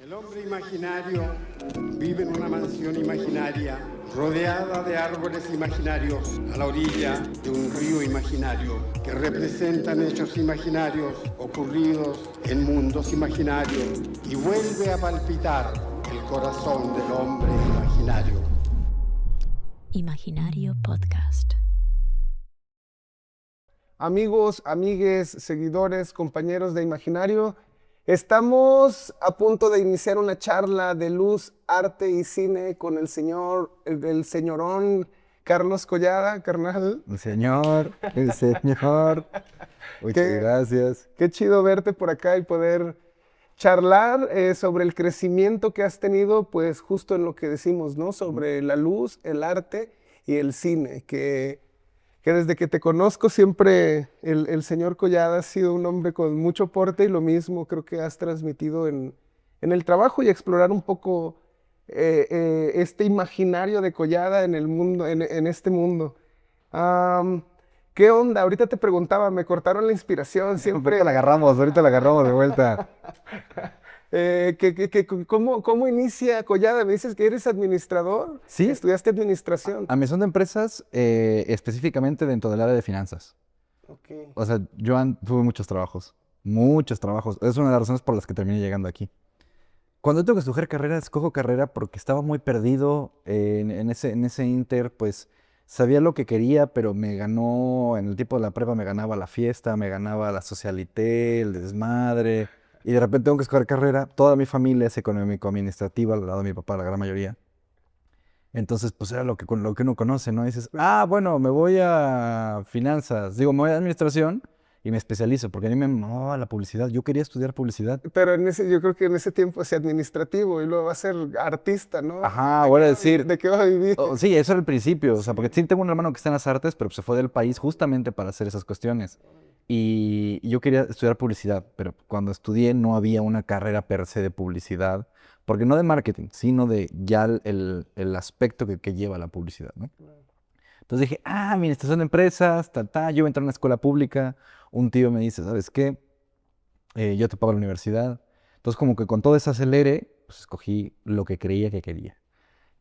El hombre imaginario vive en una mansión imaginaria, rodeada de árboles imaginarios, a la orilla de un río imaginario, que representan hechos imaginarios ocurridos en mundos imaginarios, y vuelve a palpitar el corazón del hombre imaginario. Imaginario Podcast. Amigos, amigues, seguidores, compañeros de Imaginario, estamos a punto de iniciar una charla de luz, arte y cine con el señorón Carlos Collada, carnal. El señor. Muchas gracias. Qué chido verte por acá y poder charlar sobre el crecimiento que has tenido, pues justo en lo que decimos, ¿no? Sobre la luz, el arte y el cine, que desde que te conozco siempre el señor Collada ha sido un hombre con mucho porte y lo mismo creo que has transmitido en el trabajo y explorar un poco este imaginario de Collada en el mundo, en este mundo. ¿Qué onda? Ahorita te preguntaba, me cortaron la inspiración siempre. Ahorita la agarramos de vuelta. ¿Cómo inicia Collada? Me dices que eres administrador. Sí. Estudiaste administración. Administración de empresas, específicamente dentro del área de finanzas. Okay. O sea, tuve muchos trabajos. Es una de las razones por las que terminé llegando aquí. Cuando tengo que escoger carrera, escojo carrera porque estaba muy perdido en ese inter, pues sabía lo que quería, pero me ganó, en el tiempo de la prepa me ganaba la fiesta, me ganaba la socialité, el desmadre. Y de repente tengo que escoger carrera. Toda mi familia es económico-administrativa, al lado de mi papá, la gran mayoría. Entonces, pues era lo que uno conoce, ¿no? Dices, bueno, me voy a finanzas, me voy a administración y me especializo, porque a mí me mamaba la publicidad. Yo quería estudiar publicidad. Pero yo creo que en ese tiempo es administrativo y luego va a ser artista, ¿no? Ajá, voy a decir. ¿De qué va a vivir? Sí, eso era el principio, o sea, porque sí tengo un hermano que está en las artes, pero se fue del país justamente para hacer esas cuestiones. Y yo quería estudiar publicidad, pero cuando estudié no había una carrera per se de publicidad, porque no de marketing, sino de ya el aspecto que lleva la publicidad, ¿no? Entonces dije, administración de empresas, yo voy a entrar a una escuela pública. Un tío me dice, ¿sabes qué? Yo te pago la universidad. Entonces como que con todo ese acelere, pues escogí lo que creía que quería.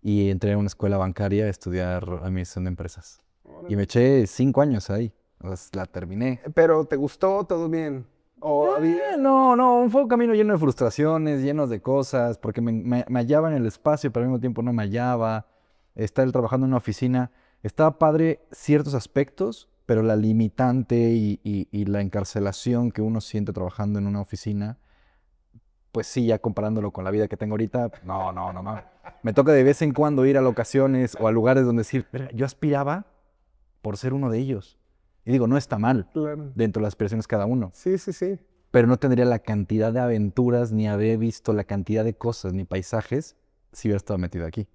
Y entré a una escuela bancaria a estudiar administración de empresas. Y me eché 5 años ahí. Pues la terminé. ¿Pero te gustó? ¿Todo bien? No, fue un camino lleno de frustraciones, lleno de cosas, porque me hallaba en el espacio, pero al mismo tiempo no me hallaba. Estar trabajando en una oficina, estaba padre ciertos aspectos, pero la limitante y la encarcelación que uno siente trabajando en una oficina, pues sí, ya comparándolo con la vida que tengo ahorita, no. Me toca de vez en cuando ir a locaciones o a lugares donde decir, "Pero yo aspiraba por ser uno de ellos". Y digo, no está mal, Claro. dentro de las aspiraciones cada uno. Sí. Pero no tendría la cantidad de aventuras, ni haber visto la cantidad de cosas, ni paisajes, si hubiera estado metido aquí.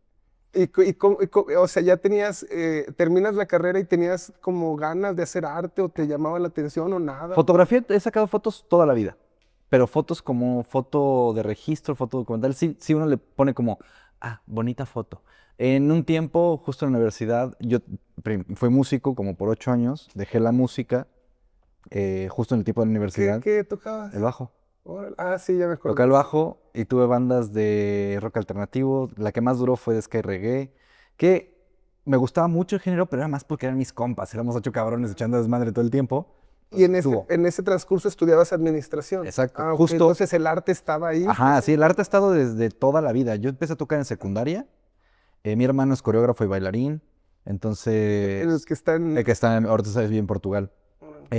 O sea, ya terminas la carrera y tenías como ganas de hacer arte o te llamaba la atención o nada. Fotografía, he sacado fotos toda la vida, pero fotos como foto de registro, foto documental, sí uno le pone como, bonita foto. En un tiempo, justo en la universidad, yo fui músico como por 8 años, dejé la música, justo en el tiempo de la universidad. ¿Qué tocabas? El bajo. Sí, ya me acuerdo. Toqué el bajo y tuve bandas de rock alternativo. La que más duró fue de Sky Reggae, que me gustaba mucho el género, pero era más porque eran mis compas. Éramos 8 cabrones echando desmadre todo el tiempo. Y en ese transcurso estudiabas administración. Exacto. Justo. Entonces el arte estaba ahí. Ajá, sí, el arte ha estado desde toda la vida. Yo empecé a tocar en secundaria. Mi hermano es coreógrafo y bailarín. Entonces... El que está en... El que está ahorita vive en Portugal.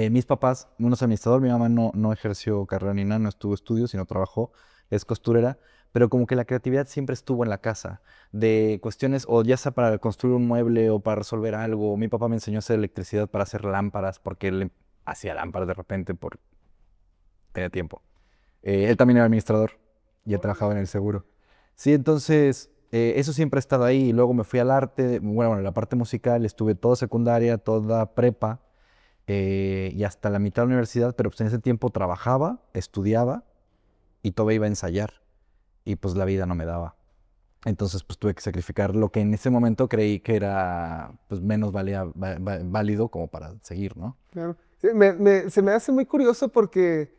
Mis papás, uno es administrador, mi mamá no ejerció carrera ni nada, no estuvo estudios, sino trabajó, es costurera, pero como que la creatividad siempre estuvo en la casa, de cuestiones, o ya sea para construir un mueble o para resolver algo. Mi papá me enseñó a hacer electricidad para hacer lámparas, porque él hacía lámparas de repente por tenía tiempo. Él también era administrador y él trabajaba en el seguro. Sí, entonces eso siempre ha estado ahí. Y luego me fui al arte, bueno, en la parte musical estuve toda secundaria, toda prepa, y hasta la mitad de la universidad, pero pues en ese tiempo trabajaba, estudiaba y todavía iba a ensayar. Y pues la vida no me daba. Entonces pues tuve que sacrificar lo que en ese momento creí que era pues menos válido como para seguir, ¿no? Claro. Sí, se me hace muy curioso porque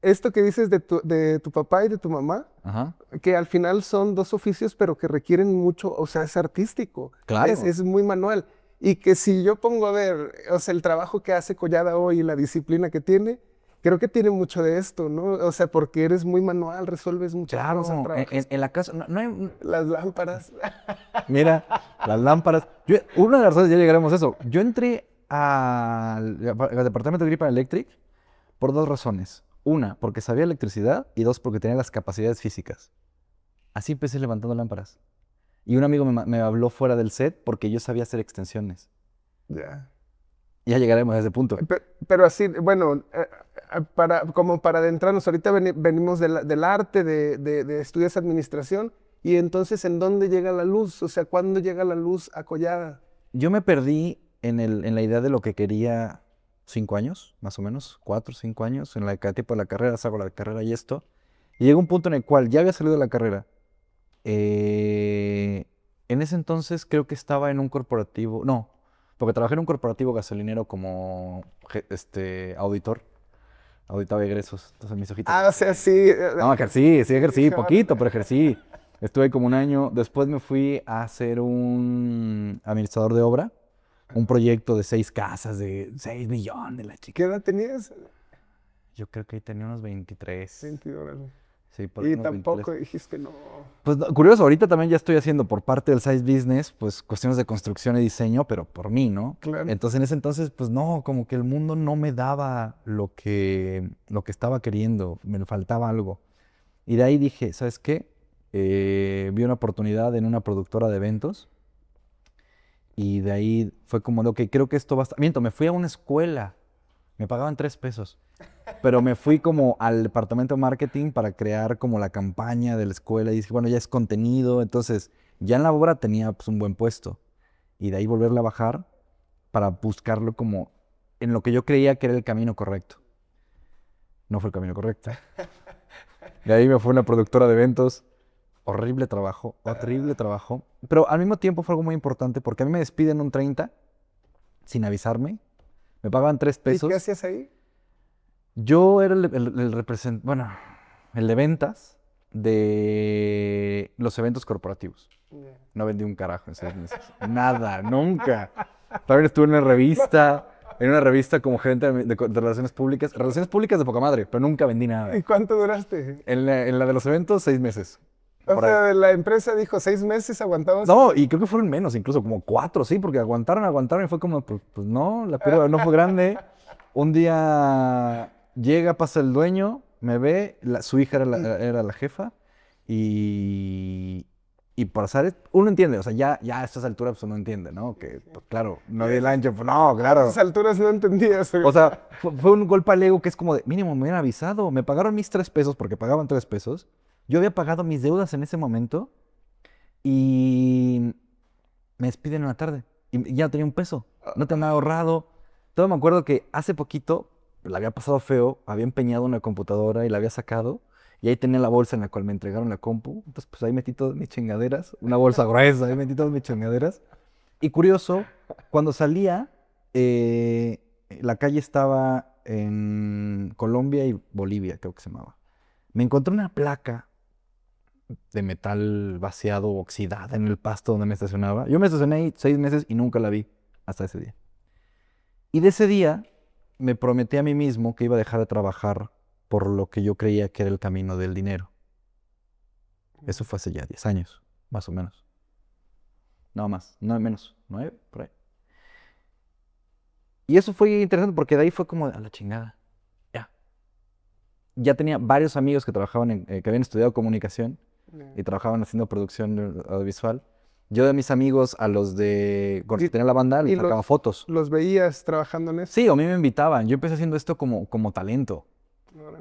esto que dices de tu papá y de tu mamá, Ajá. que al final son dos oficios, pero que requieren mucho, o sea, es artístico, Claro. es muy manual. Y que si yo pongo a ver, o sea, el trabajo que hace Collada hoy y la disciplina que tiene, creo que tiene mucho de esto, ¿no? O sea, porque eres muy manual, resuelves muchas Claro, cosas, en, trabajas en la casa, no hay, las lámparas. mira, las lámparas. Una de las razones, ya llegaremos a eso. Yo entré al departamento de Gripa Electric por dos razones. Una, porque sabía electricidad y dos, porque tenía las capacidades físicas. Así empecé levantando lámparas. Y un amigo me habló fuera del set porque yo sabía hacer extensiones. Ya. Ya llegaremos a ese punto. Pero así, bueno, como para adentrarnos, ahorita venimos del arte, de estudios de administración, y entonces, ¿en dónde llega la luz? O sea, ¿cuándo llega la luz a Collada? Yo me perdí en la idea de lo que quería 5 años, más o menos, 4 o 5 años, en cada tipo de la carrera, hago la carrera y esto. Y llegó un punto en el cual ya había salido de la carrera. En ese entonces creo que estaba en un corporativo, no, porque trabajé en un corporativo gasolinero como auditor, auditaba egresos, entonces mis hojitas. Ah, o sea, sí. No, sí ejercí, poquito, pero ejercí. Estuve ahí como un año, después me fui a hacer un administrador de obra, un proyecto de 6 casas, de 6 millones, de la ¿Qué chica. edad tenías? Yo creo que ahí tenía unos 23. 20, órale. Sí, por ahí Y unos tampoco 23. dijiste no. Pues curioso, ahorita también ya estoy haciendo por parte del side business, pues cuestiones de construcción y diseño, pero por mí, ¿no? Claro. Entonces en ese entonces, pues no, como que el mundo no me daba lo que estaba queriendo, me faltaba algo. Y de ahí dije, ¿sabes qué? Vi una oportunidad en una productora de eventos y de ahí fue como, ok, creo que esto va a estar... Miento, me fui a una escuela, me pagaban 3 pesos. Pero me fui como al departamento de marketing para crear como la campaña de la escuela y dije, bueno, ya es contenido, entonces ya en la obra tenía pues un buen puesto y de ahí volverla a bajar para buscarlo como en lo que yo creía que era el camino correcto. No fue el camino correcto. De ahí me fue una productora de eventos, horrible trabajo, pero al mismo tiempo fue algo muy importante porque a mí me despiden un 30 sin avisarme, me pagaban 3 ¿Y pesos. qué hacías ahí? Yo era el representante, bueno, el de ventas de los eventos corporativos. No vendí un carajo en 6 meses. Nada, nunca. También estuve en una revista como gerente de relaciones públicas. Relaciones públicas de poca madre, pero nunca vendí nada. ¿Y cuánto duraste? En la de los eventos, 6 meses. O Por ahí. sea, la empresa dijo 6 meses, aguantabas. No, y creo que fueron menos, incluso como 4, sí, porque aguantaron y fue como, pues no, la curva no fue grande. Un día llega, pasa el dueño, me ve, su hija era la jefa y por hacer, uno entiende, o sea, ya a estas alturas pues uno entiende, ¿no? Que, pues claro, no di el ancho, pues no, A claro. esas alturas no entendías. O sea, fue un golpe al ego que es como de, mínimo me hubieran avisado, me pagaron mis 3 pesos porque pagaban 3 pesos. Yo había pagado mis deudas en ese momento y me despiden en la tarde y ya no tenía un peso, no tenía ahorrado. Todo me acuerdo que hace poquito la había pasado feo, había empeñado una computadora y la había sacado y ahí tenía la bolsa en la cual me entregaron la compu. Entonces pues ahí metí todas mis chingaderas, una bolsa gruesa, ahí metí todas mis chingaderas. Y curioso, cuando salía, la calle estaba en Colombia y Bolivia, creo que se llamaba. Me encontré una placa de metal vaciado, oxidada en el pasto donde me estacionaba. Yo me estacioné ahí 6 meses y nunca la vi hasta ese día. Y de ese día me prometí a mí mismo que iba a dejar de trabajar por lo que yo creía que era el camino del dinero. Eso fue hace ya 10 años, más o menos. No más, no menos, 9, por ahí. Y eso fue interesante porque de ahí fue como a la chingada. Ya tenía varios amigos que trabajaban que habían estudiado comunicación y trabajaban haciendo producción audiovisual. Yo de mis amigos a los con los que tenía la banda les sacaba fotos. ¿Los veías trabajando en eso? Sí, o a mí me invitaban. Yo empecé haciendo esto como talento.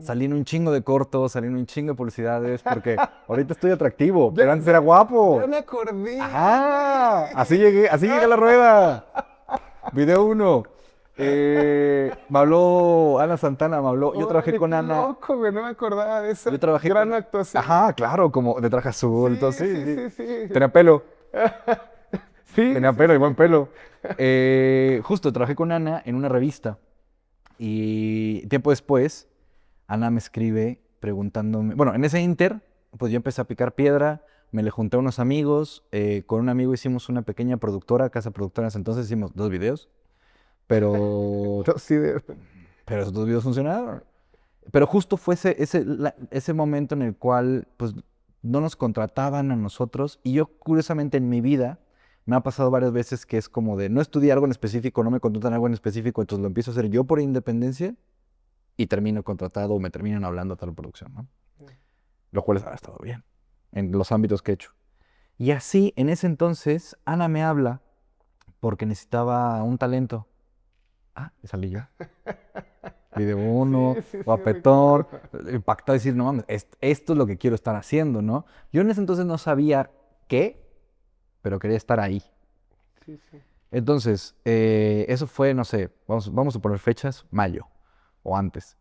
Salí en un chingo de cortos, salí en un chingo de publicidades, porque ahorita estoy atractivo, pero antes era guapo. Ya me acordé. ¡Ajá! Así llegué a la rueda. Video 1. Me habló Ana Santana, me habló. Yo trabajé con Ana. Loco, güey, no me acordaba de eso. Yo trabajé Gran con... actuación. Ajá, claro, como de traje azul, Sí, entonces sí. tenía pelo. Sí. Tenía pelo y buen pelo. Justo trabajé con Ana en una revista y tiempo después Ana me escribe preguntándome, bueno, en ese inter, pues yo empecé a picar piedra, me le junté a unos amigos, con un amigo hicimos una pequeña productora, casa productoras, entonces hicimos 2 videos, pero, Sí, pero esos 2 videos funcionaron. Pero justo fue ese momento en el cual, pues, no nos contrataban a nosotros, y yo, curiosamente, en mi vida, me ha pasado varias veces que es como de, no estudié algo en específico, no me contratan algo en específico, entonces lo empiezo a hacer yo por independencia, y termino contratado o me terminan hablando a tal producción, ¿no? Lo cual ha estado bien en los ámbitos que he hecho. Y así, en ese entonces, Ana me habla porque necesitaba un talento. Ah, y salí yo. Video uno, guapetón, impactado, decir, no mames, esto es lo que quiero estar haciendo, ¿no? Yo en ese entonces no sabía qué, pero quería estar ahí. Sí, sí. Entonces, eso fue, no sé, vamos a poner fechas, mayo o antes.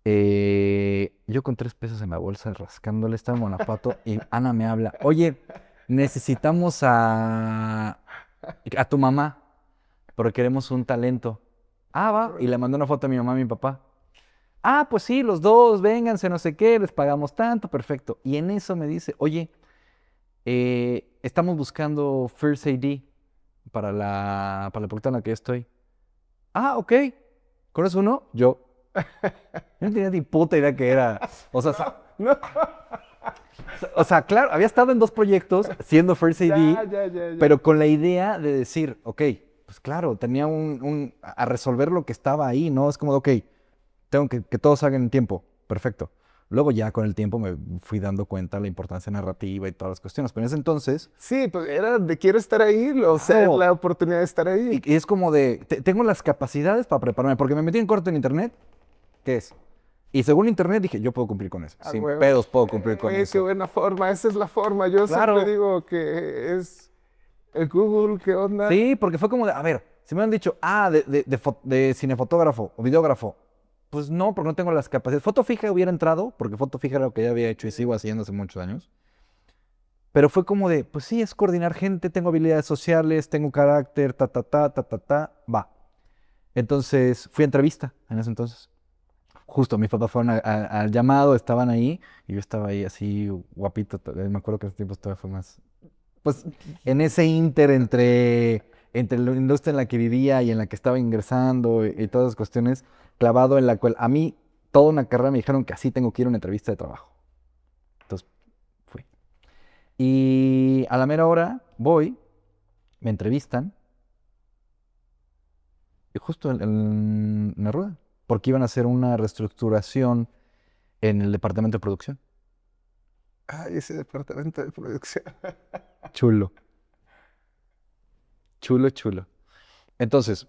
Yo con 3 pesos en la bolsa, rascándole, estaba en Guanajuato, y Ana me habla, oye, necesitamos a tu mamá, porque queremos un talento. Ah, va, y le mandó una foto a mi mamá y mi papá. Ah, pues sí, los dos, vénganse, no sé qué, les pagamos tanto, perfecto. Y en eso me dice, oye, estamos buscando First AD para la productora en la que yo estoy. Ah, ok. ¿Conoces uno? Yo. Yo no tenía ni puta idea que era. O sea, No, o sea, claro, había estado en 2 proyectos siendo First AD, ya. pero con la idea de decir, ok, pues claro, tenía a resolver lo que estaba ahí, ¿no? Es como, ok, tengo que todos hagan en tiempo, perfecto. Luego ya con el tiempo me fui dando cuenta de la importancia narrativa y todas las cuestiones, pero en ese entonces, Sí, pues era de quiero estar ahí, o sea, Claro. la oportunidad de estar ahí. y es como de, tengo las capacidades para prepararme, porque me metí en corto en internet, ¿qué es? Y según internet dije, yo puedo cumplir con eso, Ah, sin huevo. pedos puedo cumplir con Qué eso. buena forma, esa es la forma. Yo Claro. siempre digo que es el Google, ¿qué onda? Sí, porque fue como de, a ver, si me han dicho, de cinefotógrafo o videógrafo, pues no, porque no tengo las capacidades. Foto fija hubiera entrado, porque foto fija era lo que ya había hecho y sigo haciendo hace muchos años. Pero fue como de, pues sí, es coordinar gente, tengo habilidades sociales, tengo carácter, va. Entonces fui a entrevista en ese entonces. Justo, mis papás fueron al llamado, estaban ahí, y yo estaba ahí así guapito. Me acuerdo que ese tiempo todavía fue más. Pues en ese inter entre la industria en la que vivía y en la que estaba ingresando y todas esas cuestiones, clavado en la cual a mí toda una carrera me dijeron que así tengo que ir a una entrevista de trabajo. Entonces fui. Y a la mera hora voy, me entrevistan, y justo en la rueda, porque iban a hacer una reestructuración en el departamento de producción. Ay, ese departamento de producción. Chulo. Chulo, chulo. Entonces,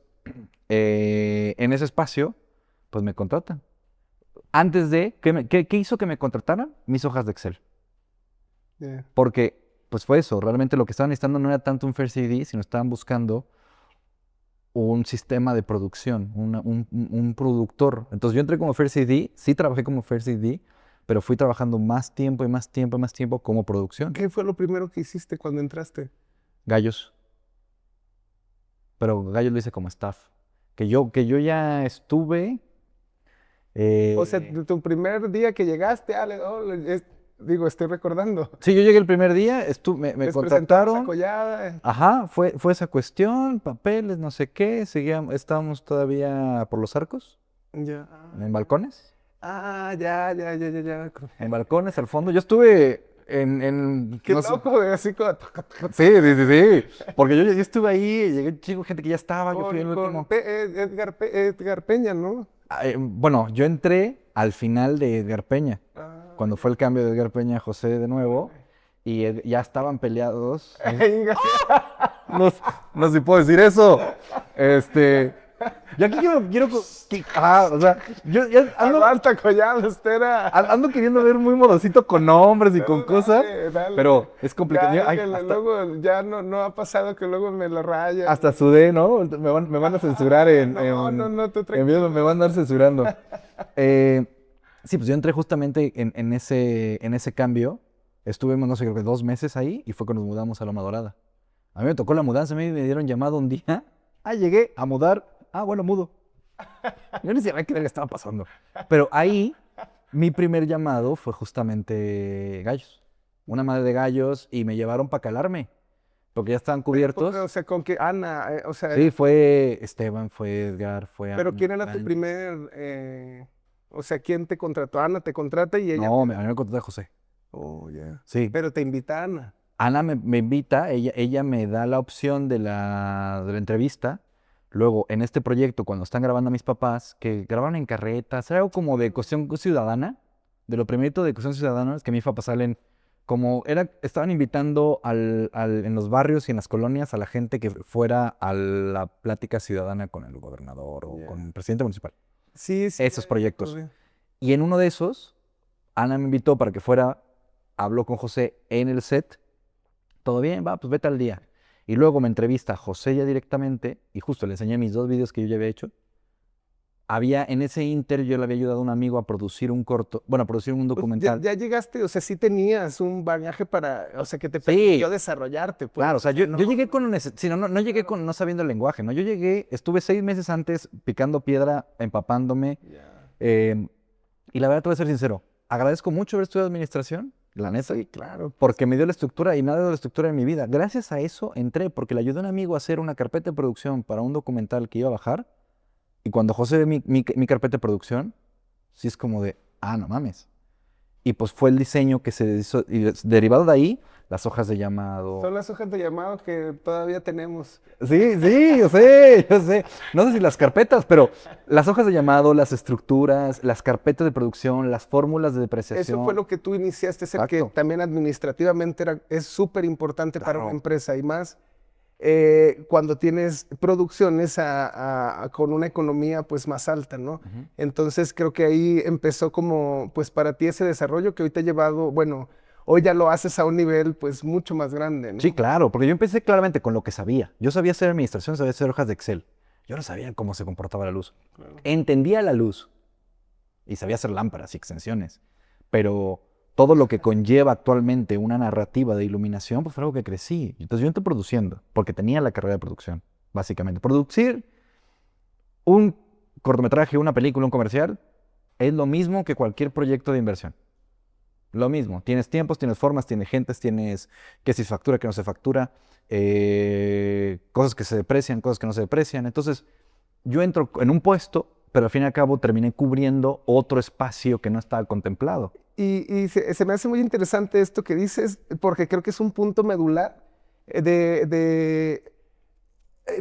en ese espacio, pues me contratan. Antes de, ¿qué hizo que me contrataran? Mis hojas de Excel. Yeah. Porque, pues fue eso, realmente lo que estaban necesitando no era tanto un First AD, sino estaban buscando un sistema de producción, un productor. Entonces yo entré como First AD, sí trabajé como First AD, pero fui trabajando más tiempo y más tiempo y más tiempo como producción. ¿Qué fue lo primero que hiciste cuando entraste? Gallos. Pero Gallos lo hice como staff. Que yo ya estuve. O sea, tu primer día que llegaste, digo, estoy recordando. Sí, yo llegué el primer día, me Les presentaron contrataron. esa collada. Ajá, fue esa cuestión, papeles, no sé qué. Estábamos todavía por los arcos, Ya. en balcones. Ya. En balcones, al fondo. Yo estuve Qué no sé. loco, güey, así como Sí. Porque yo estuve ahí, llegué un chingo de gente que ya estaba, yo fui el último. Edgar Peña, ¿no? Bueno, yo entré al final de Edgar Peña, cuando fue el cambio de Edgar Peña a José de nuevo, y ya estaban peleados. No sé si puedo decir eso. Yo aquí quiero o sea, yo ya Aguanta, collado, espera. ando queriendo ver muy modosito con nombres y con cosas, Dale. pero es complicado. Ya, Ay, que luego ya no ha pasado que luego me lo raya. hasta sudé, ¿no? Me van a censurar No, tú en tranquilo. video, me van a andar censurando. Sí, pues yo entré justamente en ese cambio. Estuve, no sé, creo que 2 meses ahí, y fue cuando nos mudamos a Loma Dorada. A mí me tocó la mudanza, me dieron llamado un día. Llegué a mudar. Bueno, mudo. Yo ni sabía qué le estaba pasando. Pero ahí Mi primer llamado fue justamente gallos. Una madre de gallos y me llevaron para calarme, porque ya estaban cubiertos. O sea, con que Ana, o sea, Sí, fue Esteban, fue Edgar, fue pero Ana, ¿quién era tu Dani. primer, o sea, quién te contrató? Ana te contrata y ella. No, a mí me contrató José. Oh, ya. Sí. Pero te invita Ana. Ana me invita, ella me da la opción de la entrevista. Luego, en este proyecto, cuando están grabando a mis papás, que grabaron en carretas, era algo como de cuestión ciudadana, de lo primerito de cuestión ciudadana, es que mis papás salen estaban invitando en los barrios y en las colonias a la gente que fuera a la plática ciudadana con el gobernador o con el presidente municipal. Sí, sí. Esos proyectos. recordé. Y en uno de esos, Ana me invitó para que fuera, habló con José en el set. Todo bien, va, pues vete al día. Y luego me entrevista a José ya directamente, y justo le enseñé mis 2 videos que yo ya había hecho. En ese inter, yo le había ayudado a un amigo a producir un Pues, documental. ya llegaste, o sea, sí tenías un bagaje o sea, que te Sí. permitió desarrollarte, pues. Claro, o sea, sea, yo llegué no llegué con no sabiendo el lenguaje, ¿no? Yo llegué, estuve 6 meses antes picando piedra, empapándome, Ya. y la verdad te voy a ser sincero, agradezco mucho haber estudiado administración, la neta, Sí, claro. porque me dio la estructura y me ha dado la estructura en mi vida. Gracias a eso entré, porque le ayudé a un amigo a hacer una carpeta de producción para un documental que iba a bajar, y cuando José ve mi carpeta de producción, sí es como de, no mames. Y pues fue el diseño que se hizo, y derivado de ahí, las hojas de llamado. Son las hojas de llamado que todavía tenemos. Sí, yo sé, yo sé. No sé si las carpetas, pero las hojas de llamado, las estructuras, las carpetas de producción, las fórmulas de depreciación. Eso fue lo que tú iniciaste, es el que Exacto. también administrativamente es súper importante para una Claro. empresa y más cuando tienes producciones con una economía pues más alta, ¿no? Ujú. Entonces creo que ahí empezó como pues para ti ese desarrollo que hoy te ha llevado, bueno, hoy ya lo haces a un nivel pues mucho más grande, ¿no? Sí, claro, porque yo empecé claramente con lo que sabía. Yo sabía hacer administración, sabía hacer hojas de Excel. Yo no sabía cómo se comportaba la luz. Claro. Entendía la luz y sabía hacer lámparas y extensiones, pero todo lo que conlleva actualmente una narrativa de iluminación, pues fue algo que crecí. Entonces yo entré produciendo, porque tenía la carrera de producción, básicamente. Producir un cortometraje, una película, un comercial, es lo mismo que cualquier proyecto de inversión. Lo mismo. Tienes tiempos, tienes formas, tienes gentes, tienes que si se factura, que no se factura, cosas que se deprecian, cosas que no se deprecian. Entonces, yo entro en un puesto, pero al fin y al cabo terminé cubriendo otro espacio que no estaba contemplado. Y se me hace muy interesante esto que dices, porque creo que es un punto medular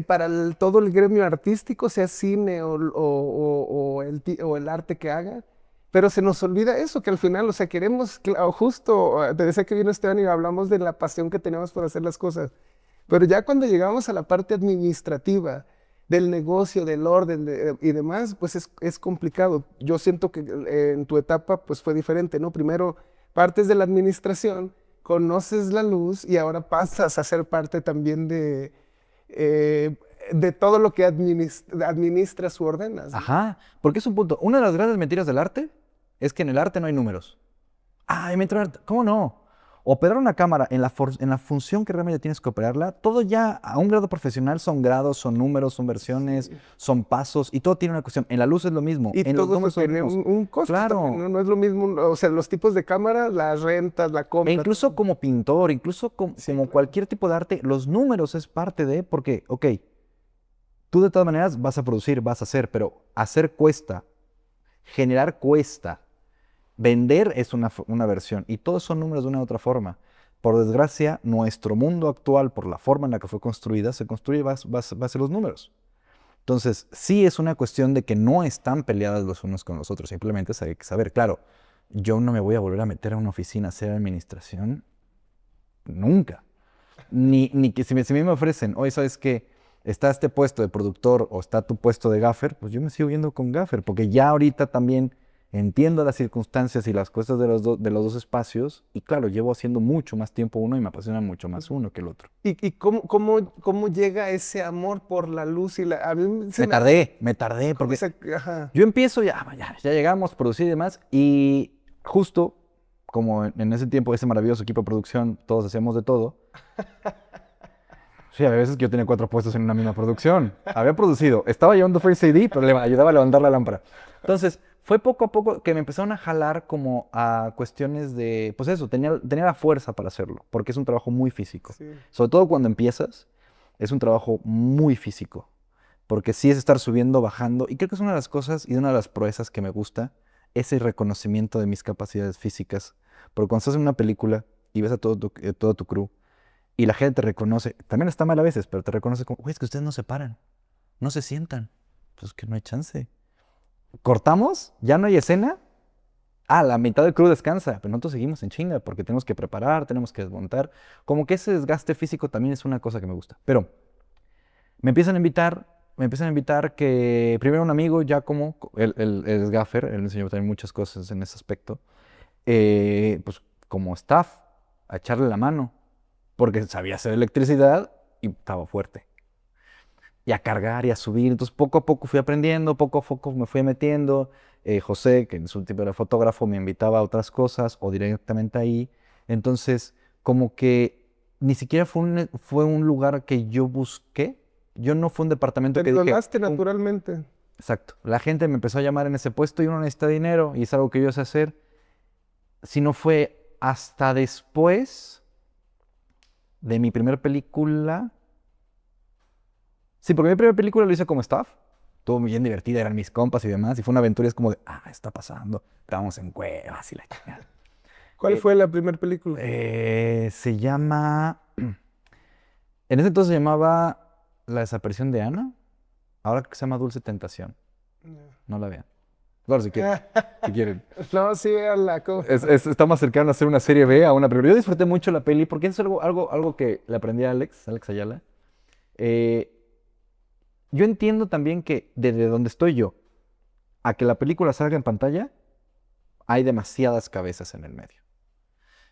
para todo el gremio artístico, sea cine o el arte que haga, pero se nos olvida eso, que al final, o sea, queremos, justo, te decía que vino Esteban y hablamos de la pasión que tenemos por hacer las cosas, pero ya cuando llegamos a la parte administrativa, del negocio, del orden y demás, pues es complicado. Yo siento que en tu etapa pues fue diferente, ¿no? Primero partes de la administración, conoces la luz y ahora pasas a ser parte también de todo lo que administras u ordenas, ¿no? Ajá, porque es un punto. Una de las grandes mentiras del arte es que en el arte no hay números. Me entró en arte. ¿Cómo no? Operar una cámara en la función que realmente tienes que operarla, todo ya a un grado profesional son grados, son números, son versiones, son pasos y todo tiene una cuestión. En la luz es lo mismo. Y En los todo números eso son tiene los mismos. un costo Claro. también, ¿no? No es lo mismo, o sea, los tipos de cámaras, las rentas, la compra. E incluso como pintor, incluso Sí, como claro. cualquier tipo de arte, los números es parte de, porque, ok, tú de todas maneras vas a producir, vas a hacer, pero hacer cuesta, generar cuesta, vender es una versión y todos son números de una u otra forma. Por desgracia, nuestro mundo actual, por la forma en la que fue construida, se construye base a los números. Entonces, sí es una cuestión de que no están peleadas los unos con los otros, simplemente hay que saber, claro, yo no me voy a volver a meter a una oficina a hacer administración, nunca. Ni que si a mí me ofrecen, oye, ¿sabes qué? Está este puesto de productor o está tu puesto de gaffer, pues yo me sigo yendo con gaffer, porque ya ahorita también entiendo las circunstancias y las cosas de los dos espacios, y claro, llevo haciendo mucho más tiempo uno y me apasiona mucho más uno que el otro. ¿Y cómo llega ese amor por la luz y a mí se Me tardé, porque ajá. yo empiezo ya llegamos, producir y demás, y justo como en ese tiempo, ese maravilloso equipo de producción, todos hacíamos de todo. Sí, había veces que yo tenía 4 puestos en una misma producción. Había producido, estaba llevando Face ID, pero le ayudaba a levantar la lámpara. Entonces, fue poco a poco que me empezaron a jalar como a cuestiones de, pues eso, tenía la fuerza para hacerlo, porque es un trabajo muy físico. Sí. Sobre todo cuando empiezas, es un trabajo muy físico, porque sí es estar subiendo, bajando, y creo que es una de las cosas y una de las proezas que me gusta, ese reconocimiento de mis capacidades físicas. Porque cuando estás en una película y ves a todo tu crew, y la gente te reconoce, también está mal a veces, pero te reconoce como, güey, es que ustedes no se paran, no se sientan, pues que no hay chance. Cortamos, ya no hay escena, la mitad del crew descansa, pero nosotros seguimos en chinga porque tenemos que preparar, tenemos que desmontar. Como que ese desgaste físico también es una cosa que me gusta. Pero me empiezan a invitar que primero un amigo, Giacomo, él es gaffer, él me enseñó también muchas cosas en ese aspecto, pues como staff, a echarle la mano, porque sabía hacer electricidad y estaba fuerte. Y a cargar y a subir. Entonces, poco a poco fui aprendiendo, poco a poco me fui metiendo. José, que en su tiempo era fotógrafo, me invitaba a otras cosas o directamente ahí. Entonces, como que ni siquiera fue un lugar que yo busqué. Yo no fue un departamento Te que dije... donaste naturalmente. Exacto. La gente me empezó a llamar en ese puesto y uno necesita dinero y es algo que yo sé hacer. Si no fue hasta después de mi primera película... Sí, porque mi primera película lo hice como staff. Estuvo muy bien divertida, eran mis compas y demás. Y fue una aventura, es como de, está pasando. Estábamos en cuevas y la chingada. ¿Cuál fue la primera película? Se llama... En ese entonces se llamaba La desaparición de Ana. Ahora creo que se llama Dulce Tentación. No la vean. Claro, si quieren. Si quieren. No, sí, véanla. Está más cercano a hacer una serie B a una película. Yo disfruté mucho la peli porque es algo que le aprendí a Alex Ayala. Yo entiendo también que desde donde estoy yo a que la película salga en pantalla, hay demasiadas cabezas en el medio.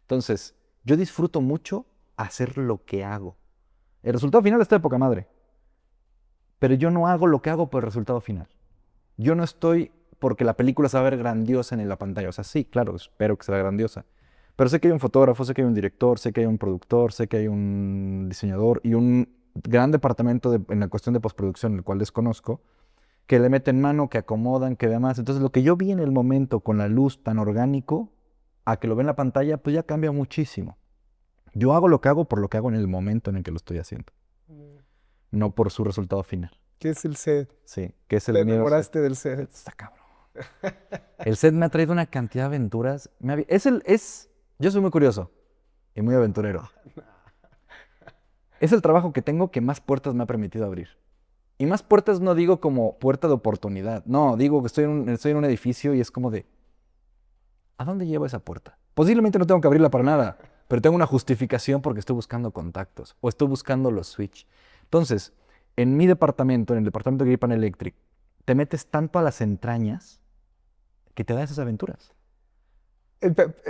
Entonces, yo disfruto mucho hacer lo que hago. El resultado final está de poca madre. Pero yo no hago lo que hago por el resultado final. Yo no estoy porque la película se va a ver grandiosa en la pantalla. O sea, sí, claro, espero que sea grandiosa. Pero sé que hay un fotógrafo, sé que hay un director, sé que hay un productor, sé que hay un diseñador y un gran departamento en la cuestión de postproducción, el cual desconozco, que le meten mano, que acomodan, que demás. Entonces, lo que yo vi en el momento con la luz tan orgánico, a que lo ve en la pantalla, pues ya cambia muchísimo. Yo hago lo que hago por lo que hago en el momento en el que lo estoy haciendo, no por su resultado final. ¿Qué es el set? Sí, que es el Te miedo. enamoraste del set. Está cabrón. El set me ha traído una cantidad de aventuras. Yo soy muy curioso y muy aventurero. Es el trabajo que tengo que más puertas me ha permitido abrir. Y más puertas no digo como puerta de oportunidad. No, digo que estoy en un edificio y es como de, ¿a dónde llevo esa puerta? Posiblemente no tengo que abrirla para nada, pero tengo una justificación porque estoy buscando contactos o estoy buscando los switch. Entonces, en mi departamento, en el departamento de Gripan Electric, te metes tanto a las entrañas que te da esas aventuras.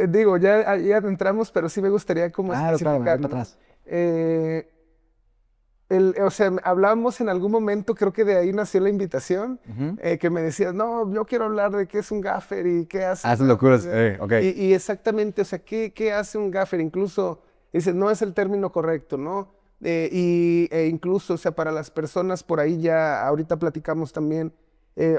Digo, ya entramos, pero sí me gustaría como especificar, claro, ¿no? atrás. O sea, hablamos en algún momento, creo que de ahí nació la invitación, Uh-huh. que me decías, no, yo quiero hablar de qué es un gaffer y qué hace. Haces locuras, ok. Y exactamente, o sea, ¿qué hace un gaffer? Incluso, dices, no es el término correcto, ¿no? Incluso, o sea, para las personas por ahí ya, ahorita platicamos también,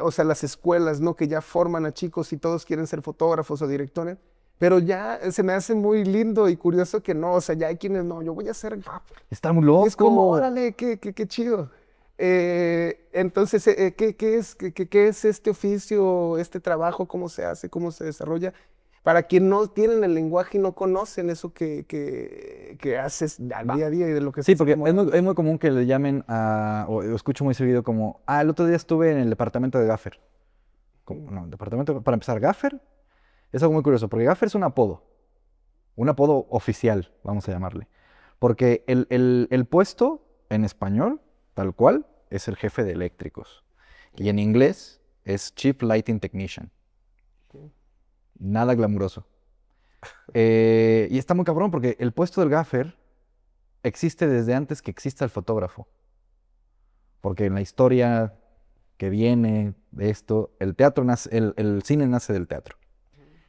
o sea, las escuelas, ¿no? Que ya forman a chicos y todos quieren ser fotógrafos o directores. Pero ya se me hace muy lindo y curioso que no, o sea, ya hay quienes no, yo voy a ser gaffer. Está muy loco. Y es como, órale, qué chido. Entonces, ¿qué es este oficio, este trabajo? ¿Cómo se hace? ¿Cómo se desarrolla? Para quien no tienen el lenguaje y no conocen eso que haces al día a día y de lo que Sí, estás porque acomodando. es muy común que le llamen o escucho muy seguido como, el otro día estuve en el departamento de gaffer. No, departamento, para empezar, gaffer es algo muy curioso, porque gaffer es un apodo oficial, vamos a llamarle. Porque el puesto en español, tal cual, es el jefe de eléctricos. Y en inglés es Chief Lighting Technician. Nada glamuroso. Y está muy cabrón porque el puesto del gaffer existe desde antes que exista el fotógrafo. Porque en la historia que viene de esto, el cine nace del teatro.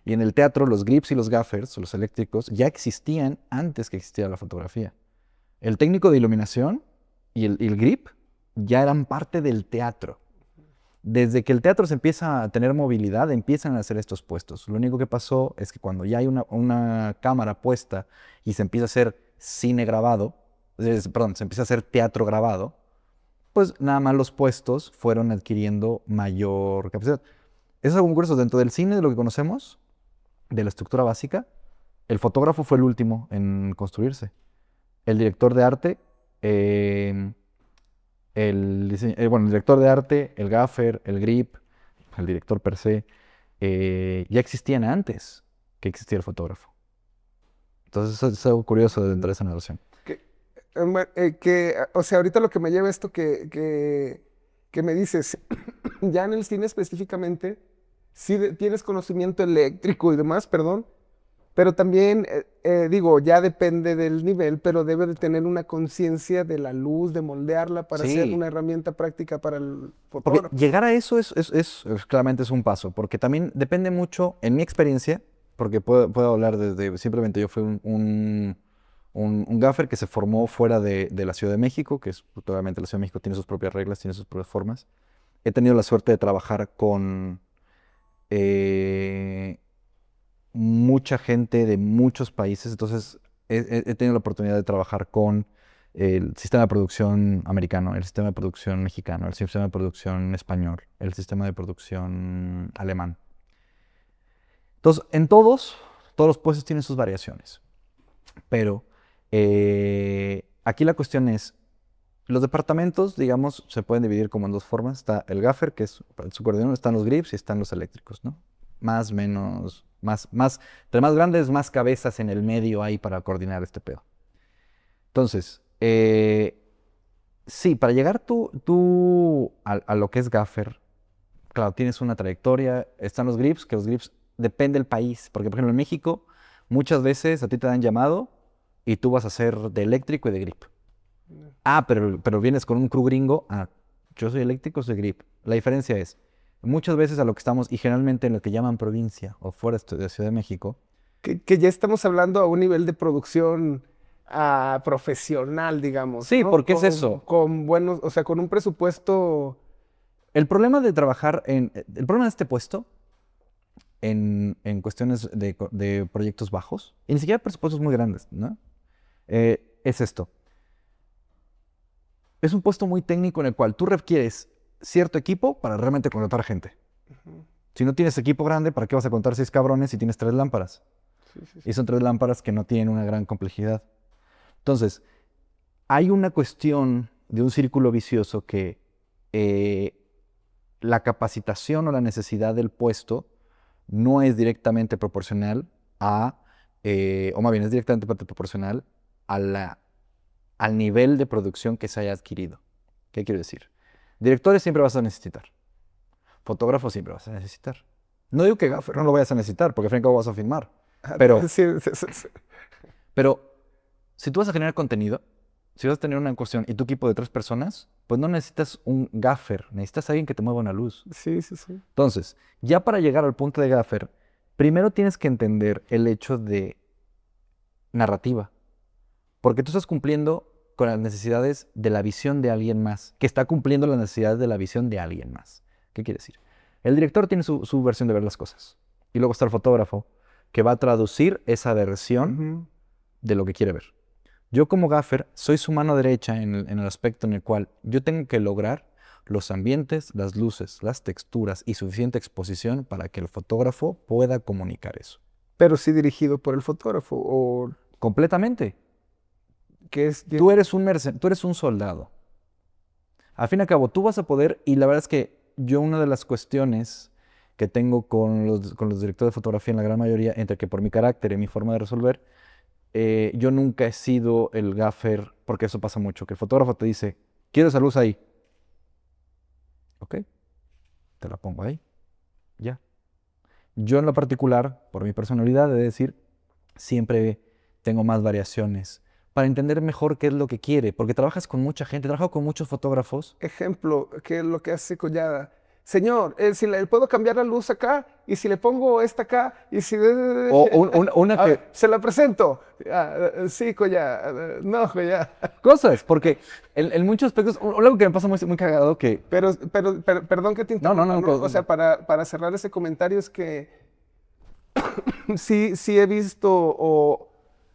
Y en el teatro los grips y los gaffers, los eléctricos, ya existían antes que existiera la fotografía. El técnico de iluminación y el grip ya eran parte del teatro. Desde que el teatro se empieza a tener movilidad, empiezan a hacer estos puestos. Lo único que pasó es que cuando ya hay una cámara puesta y se empieza a hacer cine grabado, perdón, se empieza a hacer teatro grabado, pues nada más los puestos fueron adquiriendo mayor capacidad. Eso es algo muy curioso. Dentro del cine, de lo que conocemos, de la estructura básica, el fotógrafo fue el último en construirse. El director de arte, bueno, el director de arte, el gaffer, el grip, el director per se, ya existían antes que existía el fotógrafo. Entonces eso es algo curioso dentro de esa narración. O sea, ahorita lo que me lleva a esto que me dices, ya en el cine específicamente, sí tienes conocimiento eléctrico y demás, perdón, pero también, digo, ya depende del nivel, pero debe de tener una conciencia de la luz, de moldearla para ser Sí. una herramienta práctica para el Porque fotógrafo. llegar a eso claramente es un paso, porque también depende mucho, en mi experiencia, porque puedo hablar desde, simplemente yo fui un gaffer que se formó fuera de la Ciudad de México, que es, obviamente la Ciudad de México tiene sus propias reglas, tiene sus propias formas. He tenido la suerte de trabajar con mucha gente de muchos países, entonces he tenido la oportunidad de trabajar con el sistema de producción americano, el sistema de producción mexicano, el sistema de producción español, el sistema de producción alemán. Entonces, en todos los puestos tienen sus variaciones, pero aquí la cuestión es, los departamentos, digamos, se pueden dividir como en dos formas. Está el gaffer, que es para su coordinador, están los grips y están los eléctricos, ¿no? Más, menos, entre más grandes, más cabezas en el medio hay para coordinar este pedo. Entonces, sí, para llegar tú a lo que es gaffer, claro, tienes una trayectoria, están los grips, que los grips depende del país, porque por ejemplo en México muchas veces a ti te dan llamado y tú vas a hacer de eléctrico y de grip. Ah, pero vienes con un crew gringo, yo soy eléctrico, soy grip. La diferencia es, muchas veces a lo que estamos, y generalmente en lo que llaman provincia o fuera de Ciudad de México, Que ya estamos hablando a un nivel de producción profesional, digamos, sí, ¿no? porque es eso. Con buenos, o sea, con un presupuesto. El problema de trabajar el problema de este puesto en cuestiones de proyectos bajos, y ni siquiera presupuestos muy grandes, ¿no? Es esto. Es un puesto muy técnico en el cual tú requieres cierto equipo para realmente contratar gente. Si no tienes equipo grande, ¿para qué vas a contar 6 cabrones si tienes 3 lámparas? Sí. Y son 3 lámparas que no tienen una gran complejidad. Entonces, hay una cuestión de un círculo vicioso que la capacitación o la necesidad del puesto no es directamente proporcional o más bien es directamente proporcional al nivel de producción que se haya adquirido. ¿Qué quiero decir? Directores siempre vas a necesitar. Fotógrafos siempre vas a necesitar. No digo que gaffer no lo vayas a necesitar, porque al fin y al cabo vas a filmar. Pero, Sí. pero si tú vas a generar contenido, si vas a tener una cuestión y tu equipo de 3 personas, pues no necesitas un gaffer, necesitas a alguien que te mueva una luz. Sí. Entonces, ya para llegar al punto de gaffer, primero tienes que entender el hecho de narrativa. Porque tú estás cumpliendo con las necesidades de la visión de alguien más, que está cumpliendo las necesidades de la visión de alguien más. ¿Qué quiere decir? El director tiene su versión de ver las cosas. Y luego está el fotógrafo, que va a traducir esa versión de lo que quiere ver. Yo como gaffer soy su mano derecha en el aspecto en el cual yo tengo que lograr los ambientes, las luces, las texturas y suficiente exposición para que el fotógrafo pueda comunicar eso. Pero sí dirigido por el fotógrafo o Completamente. que es. Tú eres un soldado. Al fin y al cabo, tú vas a poder, y la verdad es que yo una de las cuestiones que tengo con los directores de fotografía en la gran mayoría, entre que por mi carácter y mi forma de resolver, yo nunca he sido el gaffer, porque eso pasa mucho, que el fotógrafo te dice, quiero esa luz ahí. Ok, te la pongo ahí, ya. Yo en lo particular, por mi personalidad, de decir, siempre tengo más variaciones para entender mejor qué es lo que quiere, porque trabajas con mucha gente, trabajo con muchos fotógrafos. Ejemplo, que es lo que hace Collada. señor, si le puedo cambiar la luz acá, y si le pongo esta acá, y si... O una A que... ver, se la presento. Sí, Coya, no, Coya. Cosas, porque en muchos aspectos, algo que me pasa muy, muy cagado que... Pero, perdón que te No, no, interrumpa, no, ¿no? O sea, para cerrar ese comentario es que sí he visto,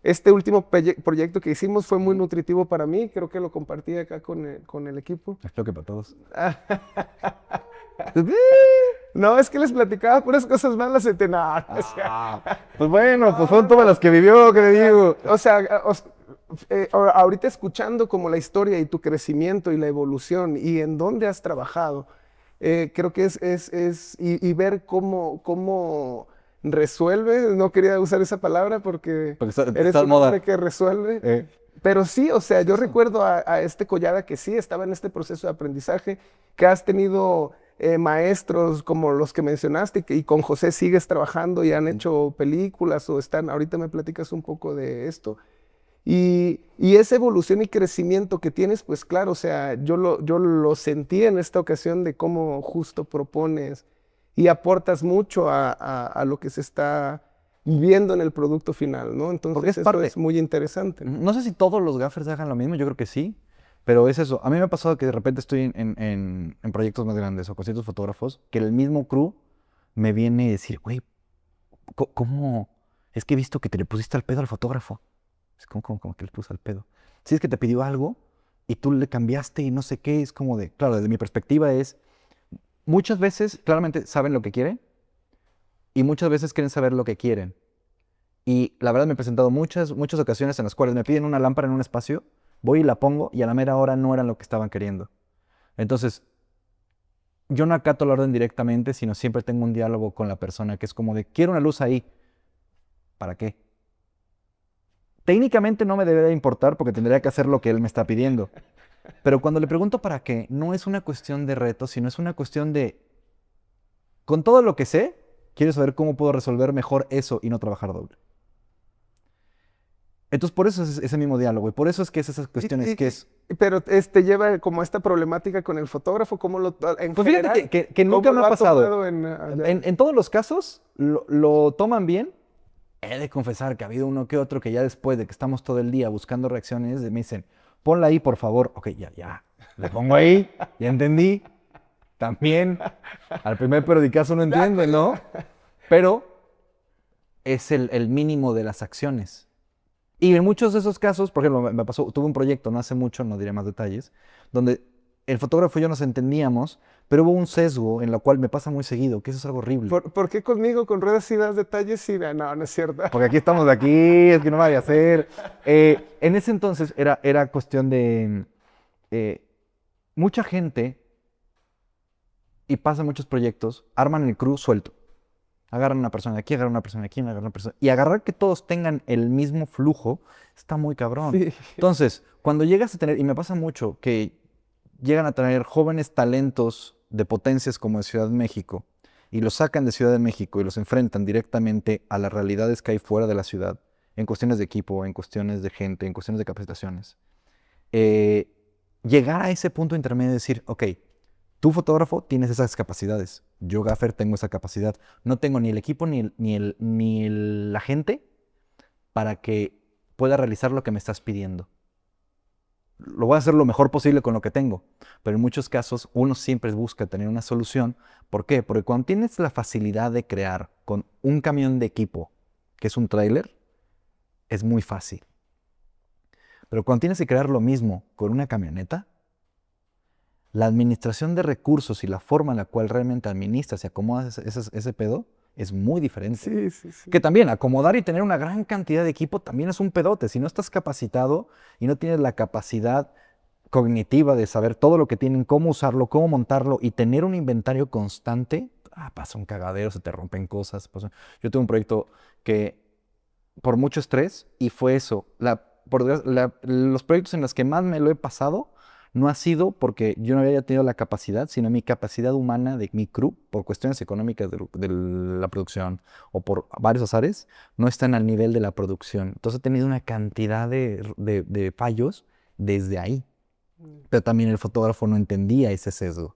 este último proyecto que hicimos fue muy nutritivo para mí, creo que lo compartí acá con el equipo. Creo que para todos. No, es que les platicaba puras cosas malas de Tenar. Pues bueno, pues son todas las que vivió, que le digo. O sea, ahorita escuchando como la historia y tu crecimiento y la evolución y en dónde has trabajado, creo que y ver cómo resuelve, no quería usar esa palabra porque eres está en un moda. hombre que resuelve. Pero sí, o sea, yo recuerdo a este Collada que sí estaba en este proceso de aprendizaje, que has tenido maestros como los que mencionaste y con José sigues trabajando y han hecho películas o están, ahorita me platicas un poco de esto. Y esa evolución y crecimiento que tienes, pues claro, o sea, yo lo sentí en esta ocasión de cómo justo propones y aportas mucho a lo que se está viendo en el producto final, ¿no? Porque Entonces es parte. es muy interesante. No sé si todos los gaffers hagan lo mismo, yo creo que sí, pero es eso. A mí me ha pasado que de repente estoy en proyectos más grandes o con ciertos fotógrafos, que el mismo crew me viene a decir, güey, ¿cómo? Es que he visto que te le pusiste al pedo al fotógrafo. Es como que le puso al pedo. Si es que te pidió algo y tú le cambiaste y no sé qué, es como de, claro, desde mi perspectiva es, muchas veces claramente saben lo que quieren y muchas veces quieren saber lo que quieren. Y la verdad me he presentado muchas ocasiones en las cuales me piden una lámpara en un espacio, voy y la pongo y a la mera hora no eran lo que estaban queriendo. Entonces, yo no acato la orden directamente, sino siempre tengo un diálogo con la persona que es como de, quiero una luz ahí. ¿Para qué? Técnicamente no me debería importar porque tendría que hacer lo que él me está pidiendo. Pero cuando le pregunto para qué, no es una cuestión de reto, sino es una cuestión de, con todo lo que sé, quiero saber cómo puedo resolver mejor eso y no trabajar doble. Entonces, por eso es ese mismo diálogo y por eso es que es esas cuestiones que es... Pero te lleva como esta problemática con el fotógrafo, ¿cómo Pues fíjate que nunca me ha pasado. En En todos los casos lo toman bien. He de confesar que ha habido uno que otro que ya después de que estamos todo el día buscando reacciones, me dicen, ponla ahí, por favor. Ok, ya. Le pongo ahí, ya entendí. También, al primer periodicazo no entiende, ¿no? Pero es el mínimo de las acciones. Y en muchos de esos casos, por ejemplo, me pasó, tuve un proyecto no hace mucho, no diré más detalles, donde el fotógrafo y yo nos entendíamos, pero hubo un sesgo en lo cual me pasa muy seguido, que eso es algo horrible. ¿Por qué conmigo con ruedas sí das detalles y no es cierto? Porque aquí estamos de aquí, es que no me vaya a hacer. En ese entonces era cuestión de mucha gente, y pasa en muchos proyectos, arman el crew suelto. Agarran una persona de aquí, agarran una persona de aquí, agarran una persona. Y agarrar que todos tengan el mismo flujo está muy cabrón. Sí. Entonces, cuando llegas a tener, y me pasa mucho, que llegan a tener jóvenes talentos de potencias como de Ciudad de México, y los sacan de Ciudad de México y los enfrentan directamente a las realidades que hay fuera de la ciudad, en cuestiones de equipo, en cuestiones de gente, en cuestiones de capacitaciones. Llegar a ese punto intermedio y decir, ok, tú fotógrafo tienes esas capacidades, yo gaffer tengo esa capacidad, no tengo ni el equipo ni la gente para que pueda realizar lo que me estás pidiendo. Lo voy a hacer lo mejor posible con lo que tengo, pero en muchos casos uno siempre busca tener una solución. ¿Por qué? Porque cuando tienes la facilidad de crear con un camión de equipo, que es un tráiler, es muy fácil. Pero cuando tienes que crear lo mismo con una camioneta, la administración de recursos y la forma en la cual realmente administras y acomodas ese pedo es muy diferente. Sí. Que también acomodar y tener una gran cantidad de equipo también es un pedote. Si no estás capacitado y no tienes la capacidad cognitiva de saber todo lo que tienen, cómo usarlo, cómo montarlo y tener un inventario constante, pasa un cagadero, se te rompen cosas. Yo tuve un proyecto que por mucho estrés y fue eso. Los proyectos en los que más me lo he pasado no ha sido porque yo no había tenido la capacidad, sino mi capacidad humana de mi crew, por cuestiones económicas de la producción o por varios azares, no están al nivel de la producción. Entonces he tenido una cantidad de fallos desde ahí. Pero también el fotógrafo no entendía ese sesgo.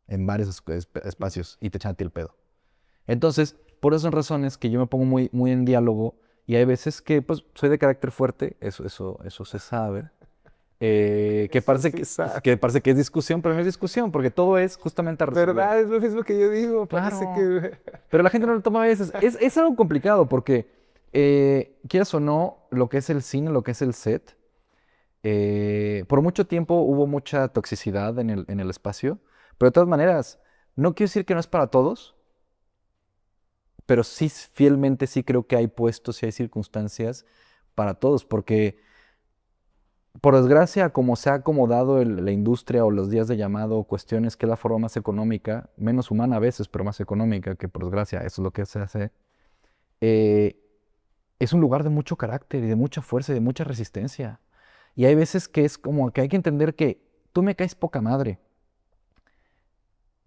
en varios espacios y te echan a ti el pedo. Entonces, por esas razones que yo me pongo muy, muy en diálogo y hay veces que pues soy de carácter fuerte, eso se sabe. Que parece que parece que es discusión, pero no es discusión, porque todo es justamente a resolver. ¿Verdad? Es lo mismo que yo digo. Parece Claro. que... Pero la gente no lo toma a veces. Es algo complicado porque, quieras o no, lo que es el cine, lo que es el set, por mucho tiempo hubo mucha toxicidad en el espacio, pero de todas maneras, no quiero decir que no es para todos, pero sí fielmente sí creo que hay puestos y hay circunstancias para todos, porque por desgracia, como se ha acomodado la industria o los días de llamado, cuestiones que es la forma más económica, menos humana a veces, pero más económica, que por desgracia eso es lo que se hace, eh, es un lugar de mucho carácter y de mucha fuerza y de mucha resistencia. Y hay veces que es como que hay que entender que tú me caes poca madre,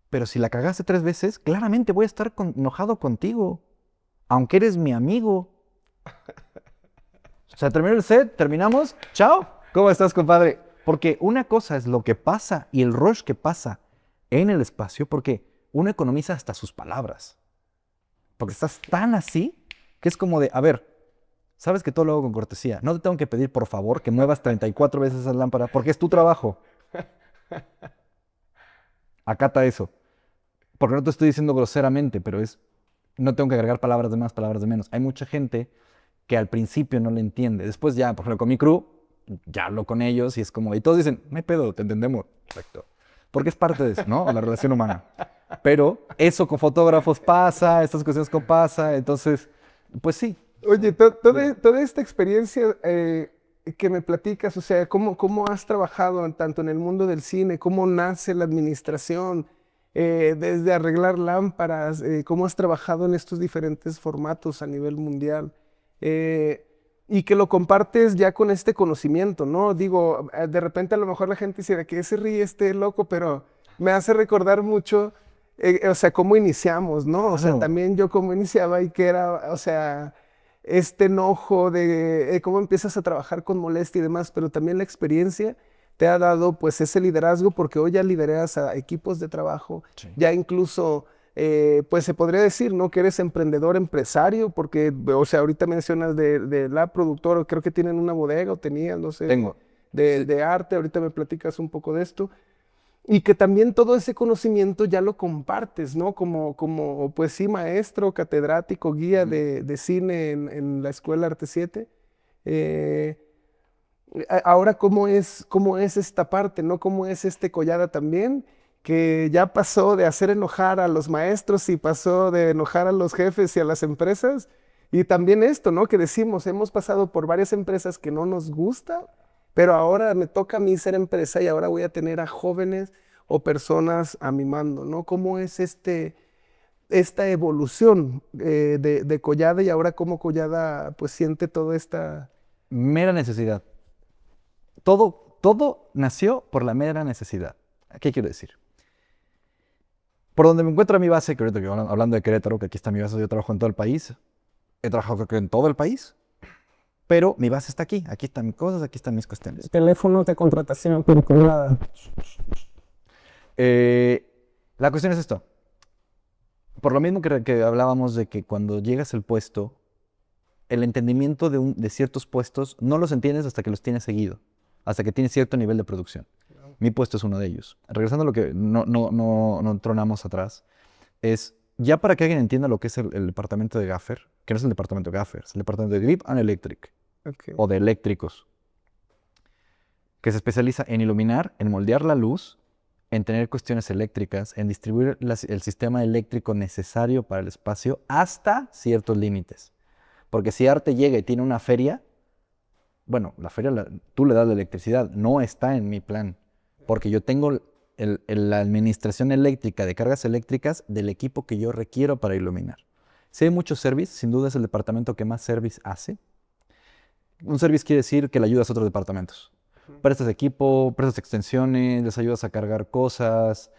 pero si la cagaste 3 veces, claramente voy a estar enojado contigo, aunque eres mi amigo. O sea, terminó el set, terminamos, chao. ¿Cómo estás, compadre? Porque una cosa es lo que pasa y el rush que pasa en el espacio, porque uno economiza hasta sus palabras. Porque estás tan así que es como de, a ver, sabes que todo lo hago con cortesía. No te tengo que pedir, por favor, que muevas 34 veces esa lámpara, porque es tu trabajo. Acata eso. Porque no te estoy diciendo groseramente, pero no tengo que agregar palabras de más, palabras de menos. Hay mucha gente que al principio no le entiende. Después ya, por ejemplo, con mi crew, ya hablo con ellos y es como, y todos dicen, no hay pedo, te entendemos. Perfecto. Porque es parte de eso, ¿no? La relación humana. Pero eso con fotógrafos pasa, estas cuestiones con pasa, entonces, pues sí. Oye, toda esta experiencia que me platicas, o sea, ¿cómo has trabajado tanto en el mundo del cine, cómo nace la administración, desde arreglar lámparas, cómo has trabajado en estos diferentes formatos a nivel mundial? Y que lo compartes ya con este conocimiento, ¿no? Digo, de repente a lo mejor la gente dice, ¿de qué se ríe este loco? Pero me hace recordar mucho, o sea, cómo iniciamos, ¿no? O sea, Claro. también yo cómo iniciaba y que era, o sea, este enojo de cómo empiezas a trabajar con molestia y demás, pero también la experiencia te ha dado pues ese liderazgo porque hoy ya lideras a equipos de trabajo, Sí. ya incluso pues se podría decir, ¿no? Que eres emprendedor, empresario, porque, o sea, ahorita mencionas de la productora, creo que tienen una bodega o tenían, no sé, Tengo. de arte, ahorita me platicas un poco de esto, y que también todo ese conocimiento ya lo compartes, ¿no? Como pues sí, maestro, catedrático, guía de cine en la Escuela Arte 7. Eh, Ahora, cómo es esta parte, ¿no? ¿Cómo es este Collada también? Que ya pasó de hacer enojar a los maestros y pasó de enojar a los jefes y a las empresas. Y también esto, ¿no? Que decimos, hemos pasado por varias empresas que no nos gusta, pero ahora me toca a mí ser empresa y ahora voy a tener a jóvenes o personas a mi mando, ¿no? ¿Cómo es esta evolución de Collada y ahora cómo Collada pues siente toda esta... Mera necesidad. Todo nació por la mera necesidad. ¿Qué quiero decir? Por donde me encuentro a mi base, que ahorita que hablando de Querétaro, que aquí está mi base, yo trabajo en todo el país. He trabajado creo que en todo el país, pero mi base está aquí. Aquí están mis cosas, aquí están mis cuestiones. Teléfono de contratación por Collada. La cuestión es esto. Por lo mismo que hablábamos de que cuando llegas al puesto, el entendimiento de ciertos puestos no los entiendes hasta que los tienes seguido, hasta que tienes cierto nivel de producción. Mi puesto es uno de ellos. Regresando a lo que no tronamos atrás, es ya para que alguien entienda lo que es el departamento de gaffer, que no es el departamento de gaffer, es el departamento de grip and electric, Okay. o de eléctricos, que se especializa en iluminar, en moldear la luz, en tener cuestiones eléctricas, en distribuir el sistema eléctrico necesario para el espacio hasta ciertos límites. Porque si Arte llega y tiene una feria, bueno, la feria tú le das la electricidad, no está en mi plan, porque yo tengo la administración eléctrica de cargas eléctricas del equipo que yo requiero para iluminar. Si hay mucho service, sin duda es el departamento que más service hace. Un service quiere decir que le ayudas a otros departamentos. Prestas equipo, prestas extensiones, les ayudas a cargar cosas.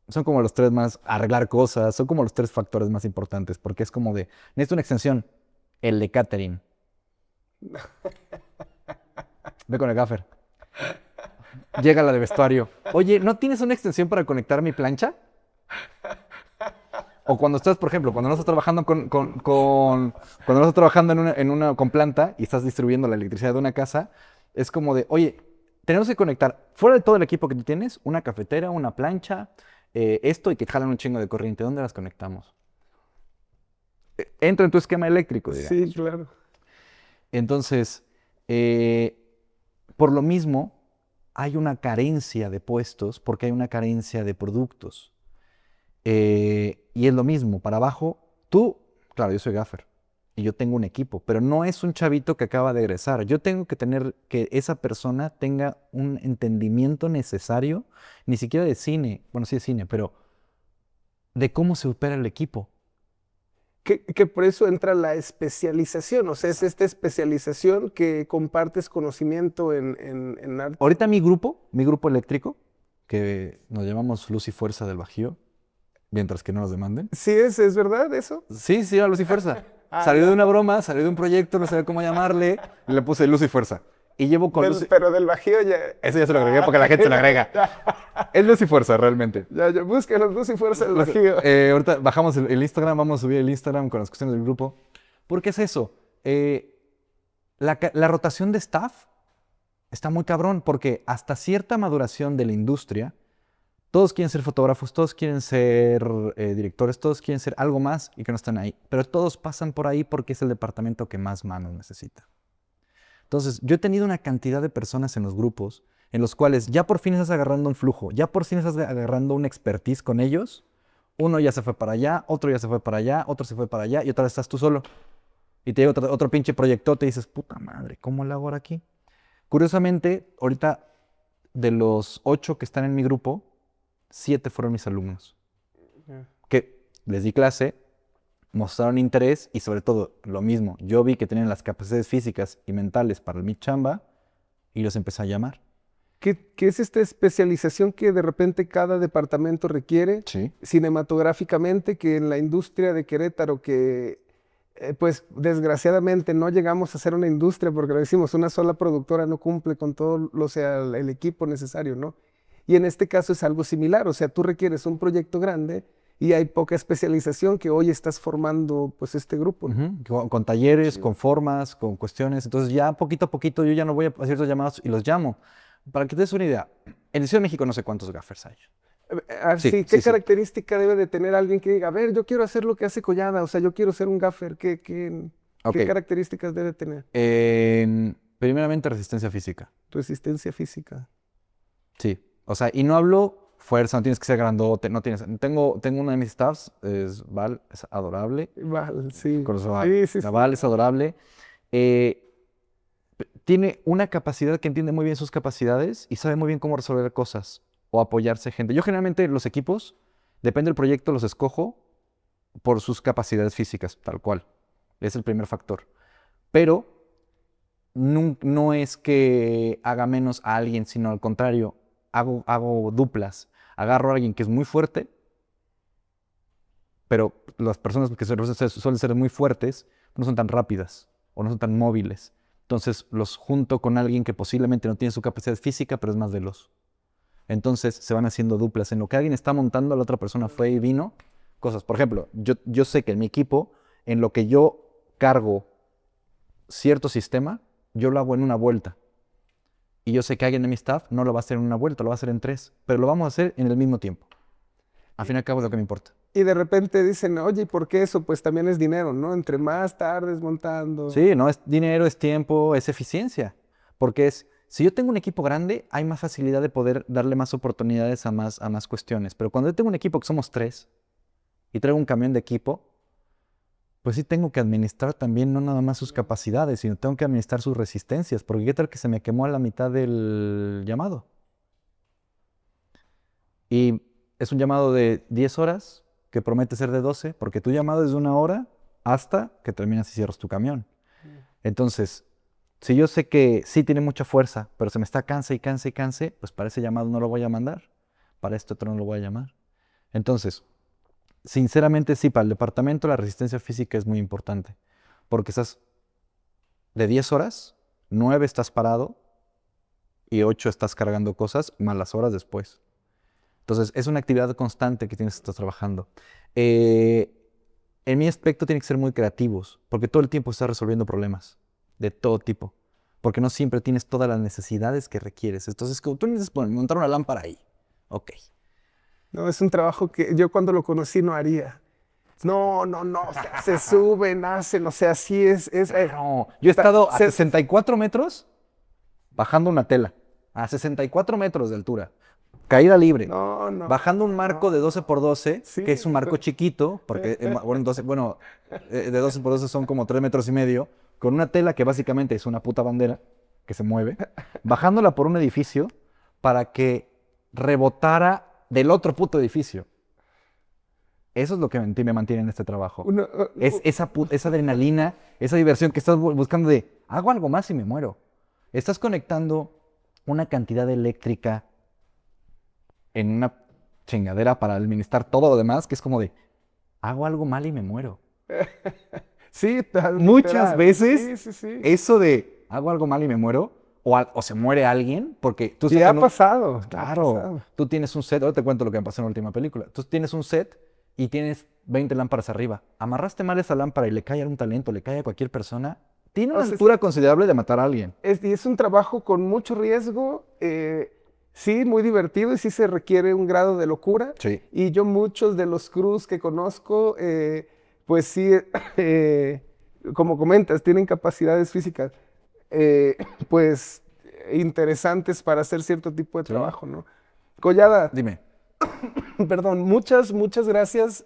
Son como los 3 más, arreglar cosas, son como los 3 factores más importantes, porque es como de, necesito una extensión, el de catering. Ve con el gaffer. Llega la de vestuario. Oye, ¿no tienes una extensión para conectar mi plancha? O cuando estás, por ejemplo, cuando no estás trabajando cuando no estás trabajando con planta y estás distribuyendo la electricidad de una casa, es como de, oye, tenemos que conectar, fuera de todo el equipo que tú tienes, una cafetera, una plancha, esto y que jalan un chingo de corriente. ¿Dónde las conectamos? Entra en tu esquema eléctrico, digamos. Sí, claro. Entonces, por lo mismo, hay una carencia de puestos porque hay una carencia de productos. Y es lo mismo, para abajo, tú, claro, yo soy gaffer y yo tengo un equipo, pero no es un chavito que acaba de egresar. Yo tengo que tener que esa persona tenga un entendimiento necesario, ni siquiera de cine, bueno, sí de cine, pero de cómo se opera el equipo. Que por eso entra la especialización, o sea, es esta especialización que compartes conocimiento en arte. Ahorita mi grupo eléctrico, que nos llamamos Luz y Fuerza del Bajío, mientras que no nos demanden. Sí, es verdad eso. Sí, sí, era Luz y Fuerza. Salió de una broma, salió de un proyecto, no sabía cómo llamarle, y le puse Luz y Fuerza. Y llevo con Luz y... Pero del Bajío ya... Eso ya se lo agregué porque la gente se lo agrega. Es Luz y Fuerza, realmente. Ya, búsquenos Luz y Fuerza del Bajío. Ahorita bajamos el Instagram, vamos a subir el Instagram con las cuestiones del grupo. ¿Por qué es eso? La rotación de staff está muy cabrón porque hasta cierta maduración de la industria, todos quieren ser fotógrafos, todos quieren ser directores, todos quieren ser algo más y que no están ahí. Pero todos pasan por ahí porque es el departamento que más manos necesita. Entonces, yo he tenido una cantidad de personas en los grupos en los cuales ya por fin estás agarrando un flujo, ya por fin estás agarrando una expertise con ellos. Uno ya se fue para allá, otro ya se fue para allá, otro se fue para allá y otra vez estás tú solo. Y te llega otro pinche proyectote y dices, puta madre, ¿cómo lo hago ahora aquí? Curiosamente, ahorita de los 8 que están en mi grupo, 7 fueron mis alumnos. Que les di clase, mostraron interés y sobre todo lo mismo. Yo vi que tenían las capacidades físicas y mentales para mi chamba y los empecé a llamar. ¿Qué es esta especialización que de repente cada departamento requiere? Sí. Cinematográficamente, que en la industria de Querétaro, que pues desgraciadamente no llegamos a ser una industria porque lo decimos, una sola productora no cumple con todo el equipo necesario, ¿no? Y en este caso es algo similar, o sea, tú requieres un proyecto grande y hay poca especialización que hoy estás formando pues este grupo, ¿no? Con talleres, sí, con formas, con cuestiones. Entonces ya poquito a poquito yo ya no voy a ciertos llamados y los llamo. Para que te des una idea, en el Ciudad de México no sé cuántos gaffers hay. Sí, ¿qué característica debe de tener alguien que diga, a ver, yo quiero hacer lo que hace Collada, o sea, yo quiero ser un gaffer? ¿Qué características debe tener? Primeramente, resistencia física. Resistencia física. Sí, o sea, y no hablo fuerza, no tienes que ser grandote, no tienes... Tengo uno de mis staffs, es Val, es adorable. Val, sí. Sí. Val es adorable. Tiene una capacidad que entiende muy bien sus capacidades y sabe muy bien cómo resolver cosas o apoyarse gente. Yo generalmente los equipos, depende del proyecto, los escojo por sus capacidades físicas, tal cual. Es el primer factor. Pero no es que haga menos a alguien, sino al contrario, hago duplas. Agarro a alguien que es muy fuerte, pero las personas que suelen ser muy fuertes no son tan rápidas o no son tan móviles. Entonces los junto con alguien que posiblemente no tiene su capacidad física, pero es más veloz. Entonces se van haciendo duplas. En lo que alguien está montando, la otra persona fue y vino. Cosas. Por ejemplo, yo sé que en mi equipo, en lo que yo cargo cierto sistema, yo lo hago en una vuelta. Y yo sé que alguien de mi staff no lo va a hacer en una vuelta, lo va a hacer en 3. Pero lo vamos a hacer en el mismo tiempo. Al fin y al cabo es lo que me importa. Y de repente dicen, oye, ¿y por qué eso? Pues también es dinero, ¿no? Entre más tardes montando. Sí, no es dinero, es tiempo, es eficiencia. Porque si yo tengo un equipo grande, hay más facilidad de poder darle más oportunidades a más cuestiones. Pero cuando yo tengo un equipo que somos 3 y traigo un camión de equipo, pues sí tengo que administrar también no nada más sus capacidades, sino tengo que administrar sus resistencias. Porque qué tal que se me quemó a la mitad del llamado. Y es un llamado de 10 horas que promete ser de 12, porque tu llamado es de 1 hora hasta que terminas y cierras tu camión. Entonces, si yo sé que sí tiene mucha fuerza, pero se me está canse, pues para ese llamado no lo voy a mandar, para este otro no lo voy a llamar. Entonces, sinceramente sí, para el departamento la resistencia física es muy importante, porque estás de 10 horas, 9 estás parado y 8 estás cargando cosas, más las horas después. Entonces, es una actividad constante que tienes que estar trabajando. En mi aspecto tienen que ser muy creativos, porque todo el tiempo estás resolviendo problemas de todo tipo, porque no siempre tienes todas las necesidades que requieres. Entonces, como tú necesitas montar una lámpara ahí, ok. No, es un trabajo que yo cuando lo conocí no haría. No, o sea, se suben, hacen, o sea, sí No, yo he estado a se- 64 metros bajando una tela, a 64 metros de altura, caída libre. no. Bajando un marco de 12 por 12, Sí, que es un marco chiquito, porque de 12 por 12 son como 3 metros y medio, con una tela que básicamente es una puta bandera que se mueve, bajándola por un edificio para que rebotara del otro puto edificio. Eso es lo que me mantiene en este trabajo. uno, Es esa adrenalina, esa diversión que estás buscando de, hago algo más y me muero. Estás conectando una cantidad eléctrica en una chingadera para administrar todo lo demás, que es como de, hago algo mal y me muero. sí, Muchas literal. veces Sí. eso de, hago algo mal y me muero, o se muere alguien, porque tú Sí, estás ha en un- pasado. ha Claro, pasado. tú tienes un set, ahora te cuento lo que me pasó en la última película. Tú tienes un set y tienes 20 lámparas arriba. Amarraste mal esa lámpara y le cae a un talento, le cae a cualquier persona, tiene O una sea, altura considerable de matar a alguien. y es un trabajo con mucho riesgo, sí, muy divertido y sí se requiere un grado de locura. Sí. Y yo muchos de los crews que conozco, pues sí, como comentas, tienen capacidades físicas, eh, pues interesantes para hacer cierto tipo de Sí. trabajo, ¿no? Collada, Dime. perdón, muchas gracias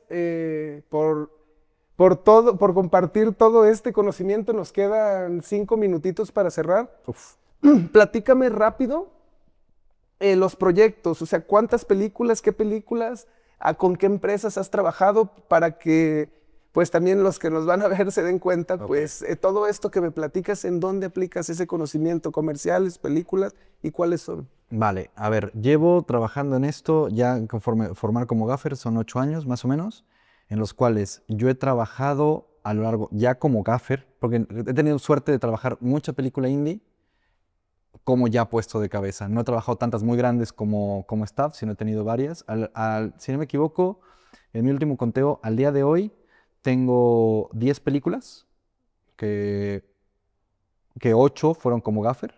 por todo, por compartir todo este conocimiento. Nos quedan 5 minutitos para cerrar. Uf. Platícame rápido los proyectos, o sea, cuántas películas, qué películas, con qué empresas has trabajado para que pues también los que nos van a ver se den cuenta, Ok. pues todo esto que me platicas, en dónde aplicas ese conocimiento, comerciales, películas y cuáles son. Vale, a ver, llevo trabajando en esto ya conforme formar como gaffer, son 8 años más o menos, en los cuales yo he trabajado a lo largo, ya como gaffer, porque he tenido suerte de trabajar mucha película indie, como ya puesto de cabeza. No he trabajado tantas muy grandes como staff, sino he tenido varias. Si no me equivoco, en mi último conteo, al día de hoy, tengo 10 películas, que 8 fueron como gaffer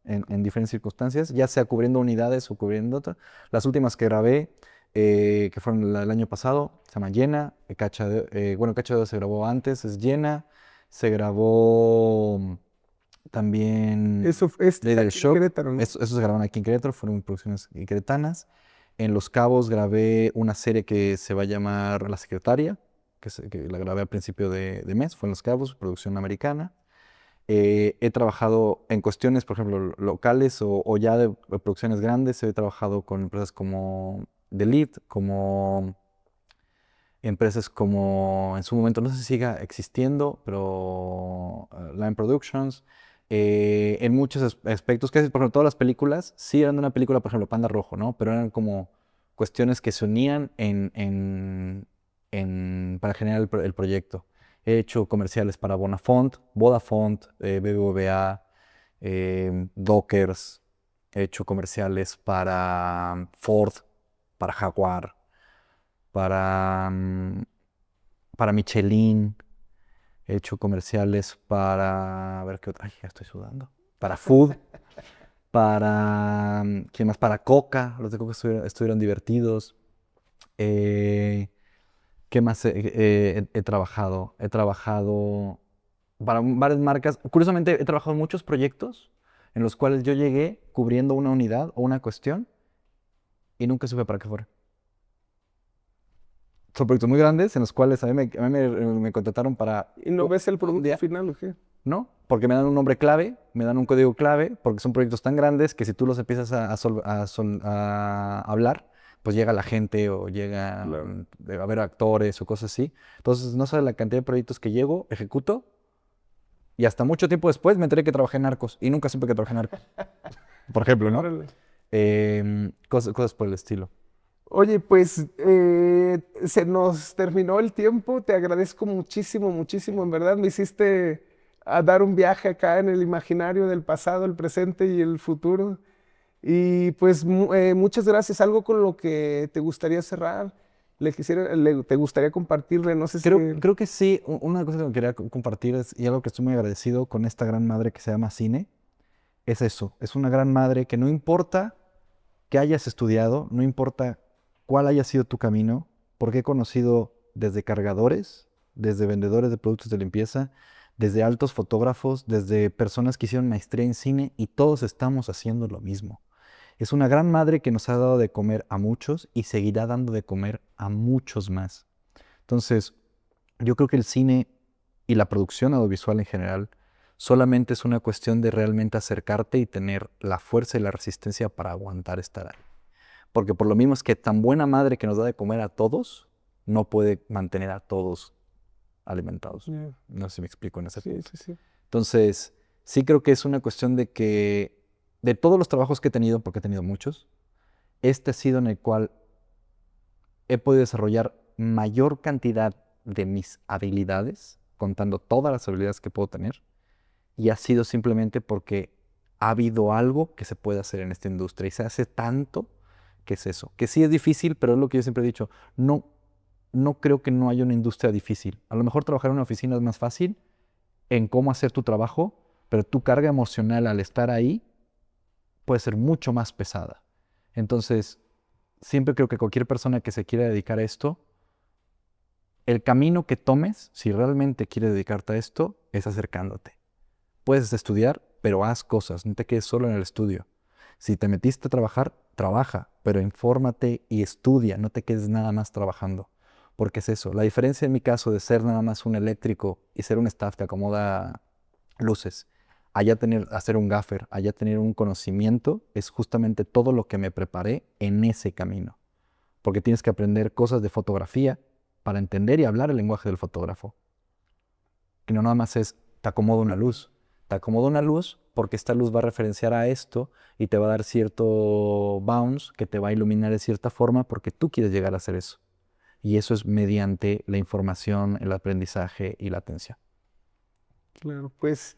en diferentes circunstancias, ya sea cubriendo unidades o cubriendo otras. Las últimas que grabé, que fueron el año pasado, se llama Llena. Cacha de Ojo se grabó antes, es Llena. Se grabó también Eso es Ley del aquí en Shock. Querétaro, ¿no? Eso se grabaron aquí en Querétaro, fueron producciones queretanas. En Los Cabos grabé una serie que se va a llamar La Secretaria, que la grabé al principio de mes, fue en Los Cabos, producción americana. He trabajado en cuestiones, por ejemplo, locales o ya de producciones grandes. He trabajado con empresas como The Lead, como empresas como en su momento, no sé si siga existiendo, pero Line Productions. En muchos aspectos, casi por ejemplo, todas las películas, sí eran de una película, por ejemplo, Panda Rojo, ¿no? Pero eran como cuestiones que se unían para generar el proyecto. He hecho comerciales para Bonafont, Vodafont, BBVA, Dockers. He hecho comerciales para Ford, para Jaguar, para Michelin. He hecho comerciales para, a ver qué otra, ay, ya estoy sudando. Para Food, ¿quién más? Para Coca, los de Coca estuvieron divertidos. ¿Qué más he trabajado? He trabajado para varias marcas. Curiosamente, he trabajado en muchos proyectos en los cuales yo llegué cubriendo una unidad o una cuestión y nunca supe para qué fuera. Son proyectos muy grandes en los cuales a mí me contrataron para... ¿Y no ves el un producto día, final o qué? ¿no? Porque me dan un nombre clave, me dan un código clave, porque son proyectos tan grandes que si tú los empiezas a hablar, pues llega la gente o llega a ver actores o cosas así. Entonces, no sabes la cantidad de proyectos que llego, ejecuto, y hasta mucho tiempo después me enteré que trabajé en Narcos, y nunca supe que trabajé en Narcos. Por ejemplo, ¿no? Órale. Cosas por el estilo. Oye, pues se nos terminó el tiempo. Te agradezco muchísimo, en verdad. Me hiciste a dar un viaje acá en el imaginario del pasado, el presente y el futuro. Y pues muchas gracias. ¿Algo con lo que te gustaría cerrar? ¿Te gustaría compartirle? No sé si... Creo que sí. Una cosa que me quería compartir y algo que estoy muy agradecido con esta gran madre que se llama cine, es eso. Es una gran madre que no importa que hayas estudiado, no importa cuál haya sido tu camino, porque he conocido desde cargadores, desde vendedores de productos de limpieza, desde altos fotógrafos, desde personas que hicieron maestría en cine, y todos estamos haciendo lo mismo. Es una gran madre que nos ha dado de comer a muchos y seguirá dando de comer a muchos más. Entonces, yo creo que el cine y la producción audiovisual en general solamente es una cuestión de realmente acercarte y tener la fuerza y la resistencia para aguantar estar ahí. Porque por lo mismo es que tan buena madre que nos da de comer a todos, no puede mantener a todos alimentados. Yeah. No sé si me explico en ese punto. Sí. Entonces, sí creo que es una cuestión de que de todos los trabajos que he tenido, porque he tenido muchos, este ha sido en el cual he podido desarrollar mayor cantidad de mis habilidades, contando todas las habilidades que puedo tener, y ha sido simplemente porque ha habido algo que se puede hacer en esta industria y se hace tanto que es eso. Que sí es difícil, pero es lo que yo siempre he dicho, no creo que no haya una industria difícil. A lo mejor trabajar en una oficina es más fácil en cómo hacer tu trabajo, pero tu carga emocional al estar ahí puede ser mucho más pesada. Entonces, siempre creo que cualquier persona que se quiera dedicar a esto, el camino que tomes, si realmente quieres dedicarte a esto, es acercándote. Puedes estudiar, pero haz cosas, no te quedes solo en el estudio. Si te metiste a trabajar, trabaja, pero infórmate y estudia, no te quedes nada más trabajando. Porque es eso, la diferencia en mi caso de ser nada más un eléctrico y ser un staff que acomoda luces, hacer un gaffer, allá tener un conocimiento, es justamente todo lo que me preparé en ese camino. Porque tienes que aprender cosas de fotografía para entender y hablar el lenguaje del fotógrafo. Que no nada más es, te acomodo una luz. Te acomodo una luz porque esta luz va a referenciar a esto y te va a dar cierto bounce que te va a iluminar de cierta forma porque tú quieres llegar a hacer eso. Y eso es mediante la información, el aprendizaje y la atención. Claro, pues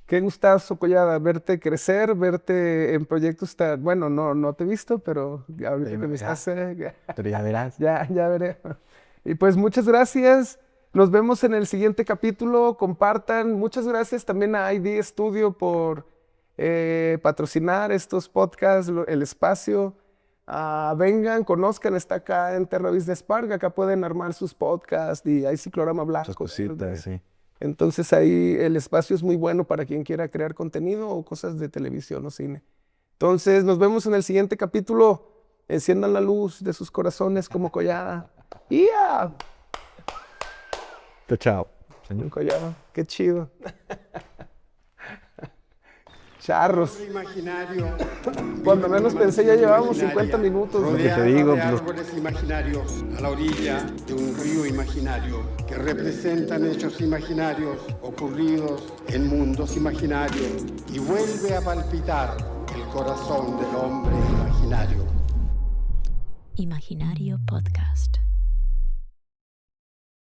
qué gustazo, Collada, verte crecer, verte en proyectos tan... Bueno, no te he visto, pero ahorita que me estás... Pero ya verás. Ya veré. Y pues muchas gracias. Nos vemos en el siguiente capítulo. Compartan. Muchas gracias también a ID Studio por patrocinar estos podcasts, el espacio. Vengan, conozcan, está acá en Terra Business Park. Acá pueden armar sus podcasts y hay ciclorama blanco. Sus cositas, sí. Entonces ahí el espacio es muy bueno para quien quiera crear contenido o cosas de televisión o cine. Entonces nos vemos en el siguiente capítulo. Enciendan la luz de sus corazones como Collada. ¡Ya! Chao. Señor Collada, qué chido. Charros. Cuando menos pensé ya llevamos 50 minutos. Lo que te digo, de árboles imaginarios a la orilla de un río imaginario que representan hechos imaginarios ocurridos en mundos imaginarios y vuelve a palpitar el corazón del hombre imaginario. Imaginario Podcast.